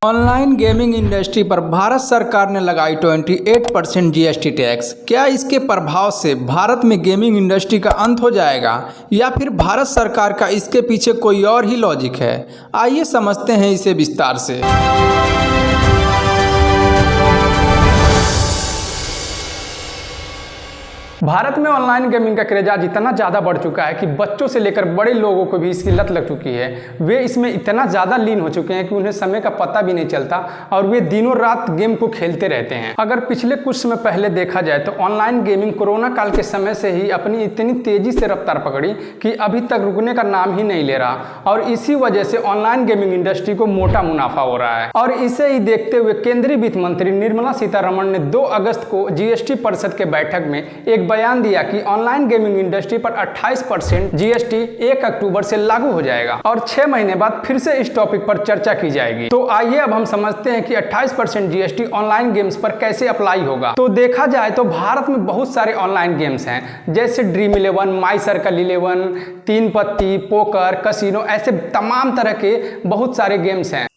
Online gaming industry पर भारत सरकार ने लगाई 28% जीएसटी टैक्स। क्या इसके प्रभाव से भारत में गेमिंग इंडस्ट्री का अंत हो जाएगा या फिर भारत सरकार का इसके पीछे कोई और ही लॉजिक है? आइए समझते हैं इसे विस्तार से। भारत में ऑनलाइन गेमिंग का क्रेज आज इतना ज़्यादा बढ़ चुका है कि बच्चों से लेकर बड़े लोगों को भी इसकी लत लग चुकी है। वे इसमें इतना ज़्यादा लीन हो चुके हैं कि उन्हें समय का पता भी नहीं चलता और वे दिनों रात गेम को खेलते रहते हैं। अगर पिछले कुछ समय पहले देखा जाए तो ऑनलाइन गेमिंग कोरोना काल के समय से ही अपनी इतनी तेज़ी से रफ्तार पकड़ी कि अभी तक रुकने का नाम ही नहीं ले रहा और इसी वजह से ऑनलाइन गेमिंग इंडस्ट्री को मोटा मुनाफा हो रहा है। और इसे ही देखते हुए केंद्रीय वित्त मंत्री निर्मला सीतारमण ने 2 अगस्त को जीएसटी परिषद के बैठक में एक बयान दिया कि ऑनलाइन गेमिंग इंडस्ट्री पर 28% जीएसटी 1 अक्टूबर से लागू हो जाएगा और 6 महीने बाद फिर से इस टॉपिक पर चर्चा की जाएगी। तो आइए अब हम समझते हैं कि 28% जीएसटी ऑनलाइन गेम्स पर कैसे अप्लाई होगा। तो देखा जाए तो भारत में बहुत सारे ऑनलाइन गेम्स हैं, जैसे ड्रीम 11, माई सर्कल 11, 3 पत्ती, पोकर, कसिनो, ऐसे तमाम तरह के बहुत सारे गेम्स हैं।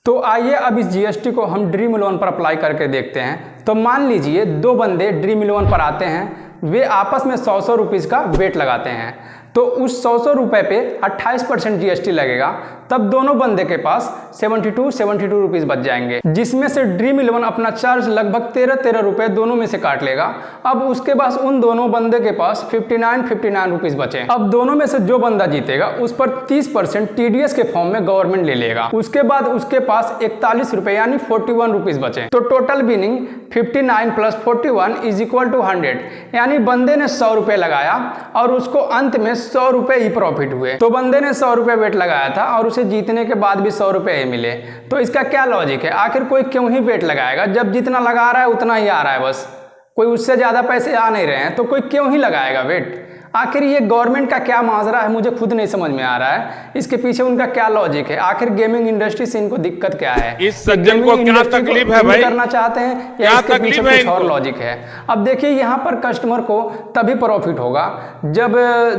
तो आइए अब इस जीएसटी को हम ड्रीम 11 पर अप्लाई करके देखते हैं। तो मान लीजिए 2 बंदे ड्रीम 11 पर आते हैं, वे आपस में 100 रुपीज़ का वेट लगाते हैं। तो उस 100 रुपये पे 28% जीएसटी लगेगा, तब दोनों बंदे के पास 72 रुपीज़ बच जाएंगे, जिसमें से ड्रीम 11 अपना चार्ज लगभग 13 रुपये दोनों में से काट लेगा। अब उसके पास उन दोनों बंदे के पास 59 रुपीज़ बचे। अब दोनों में से जो बंदा जीतेगा उस पर 30% टीडीएस के फॉर्म में गवर्नमेंट ले लेगा। उसके बाद उसके पास 41 रुपये यानी 41 रुपीज़ बचे। तो टोटल विनिंग 59 + 41 = 100, यानी बंदे ने 100 रुपये लगाया और उसको अंत में 100 रुपये ही प्रॉफिट हुए। तो बंदे ने 100 रुपये वेट लगाया था और उसे जीतने के बाद भी 100 रुपये ही मिले। तो इसका क्या लॉजिक है? आखिर कोई क्यों ही वेट लगाएगा जब जितना लगा रहा है उतना ही आ रहा है, बस कोई उससे ज़्यादा पैसे आ नहीं रहे हैं, तो कोई क्यों ही लगाएगा वेट? आखिर ये गवर्नमेंट का क्या माजरा है, मुझे खुद नहीं समझ में आ रहा है। इसके पीछे उनका क्या लॉजिक है? आखिर गेमिंग इंडस्ट्री से इनको दिक्कत क्या है? इस सज्जन को क्या तकलीफ है भाई? करना चाहते हैं या इसके पीछे कुछ और लॉजिक है? अब देखिए, यहाँ पर कस्टमर को तभी प्रॉफिट होगा जब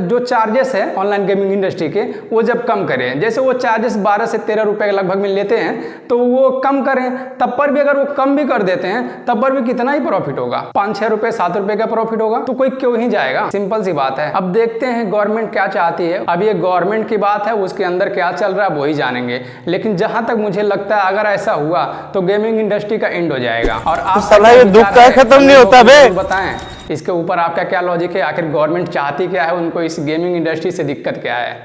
जो चार्जेस है ऑनलाइन गेमिंग इंडस्ट्री के वो जब कम करें। जैसे वो चार्जेस 12 से 13 रुपये लगभग में लेते हैं, तो वो कम करें। तब पर भी अगर वो कम भी कर देते हैं तब पर भी कितना ही प्रॉफिट होगा? 5-6 रुपये 7 रुपये का प्रॉफिट होगा। तो कोई क्यों ही जाएगा? सिंपल सी बात है। अब देखते हैं गवर्नमेंट क्या चाहती है। अब ये गवर्नमेंट की बात है, उसके अंदर क्या चल रहा है वो ही जानेंगे। लेकिन जहां तक मुझे लगता है अगर ऐसा हुआ तो गेमिंग इंडस्ट्री का एंड हो जाएगा। और आप ये दुख का खत्म नहीं होता बे? बताएं इसके ऊपर आपका क्या लॉजिक है? आखिर गवर्नमेंट चाहती क्या है? उनको इस गेमिंग इंडस्ट्री से दिक्कत क्या है?